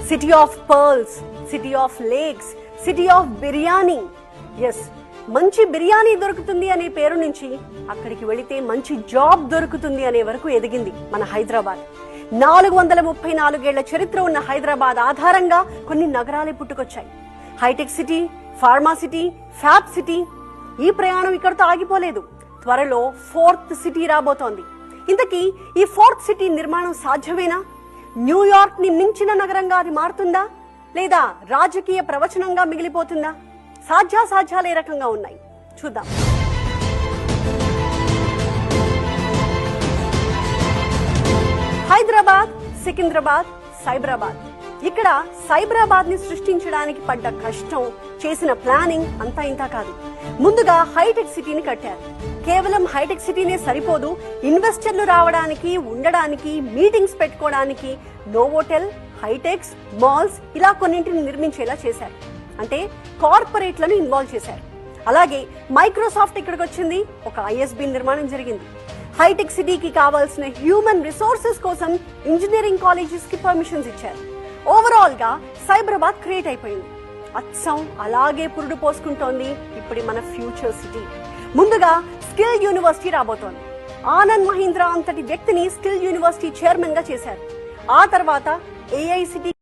City of pearls, city of lakes, city of biryani. Yes, మంచి బిర్యానీ దొరుకుతుంది అనే పేరు నుంచి అక్కడికి వెళితే మంచి జాబ్ దొరుకుతుంది అనే వరకు ఎదిగింది మన హైదరాబాద్. 434 ఏళ్ల చరిత్ర ఉన్న హైదరాబాద్ ఆధారంగా కొన్ని నగరాలే పుట్టుకొచ్చాయి. Hitech city, pharma city, fab city. ఈ ప్రయాణం ఇక్కడతో ఆగిపోలేదు. త్వరలో 4th సిటీ రాబోతోంది. ఇంతకీ ఈ 4th సిటీ నిర్మాణం సాధ్యమేనా? న్యూయార్క్ ని మించిన నగరంగా అది మారుతుందా, లేదా రాజకీయ ప్రవచనంగా మిగిలిపోతుందా? సాధ్యాసాధ్యాలు ఏ రకంగా ఉన్నాయి చూద్దాం. హైదరాబాద్, సికింద్రాబాద్, సైబరాబాద్. ఇక్కడ సైబరాబాద్ ని సృష్టించడానికి పడ్డ కష్టం, చేసిన ప్లానింగ్ అంతా ఇంతా కాదు. ముందుగా హైటెక్ సిటీని కట్టారు. కేవలం హైటెక్ సిటీనే సరిపోదు, ఇన్వెస్టర్లు రావడానికి, ఉండడానికి, మీటింగ్స్ పెట్టుకోవడానికి నోవోటెల్, హైటెక్స్, మాల్స్ ఇలా కొన్నింటిని నిర్మించేలా చేశారు. అంటే కార్పొరేట్లను ఇన్వాల్వ్ చేశారు. అలాగే మైక్రోసాఫ్ట్ ఇక్కడికి వచ్చింది, ఒక ISB నిర్మాణం జరిగింది. హైటెక్ సిటీకి కావాల్సిన హ్యూమన్ రిసోర్సెస్ కోసం ఇంజనీరింగ్ కాలేజెస్ కి పర్మిషన్స్ ఇచ్చారు. ఓవరాల్ గా సైబరాబాద్ క్రియేట్ అయిపోయింది. అచ్చం అలాగే పురుడు పోసుకుంటోంది ఇప్పుడు మన ఫ్యూచర్ సిటీ. ముందుగా స్కిల్ యూనివర్సిటీ రాబోతోంది. ఆనంద్ మహీంద్రా అంతటి వ్యక్తిని స్కిల్ యూనివర్సిటీ చైర్మన్ గా చేశారు. ఆ తర్వాత AI సిటీ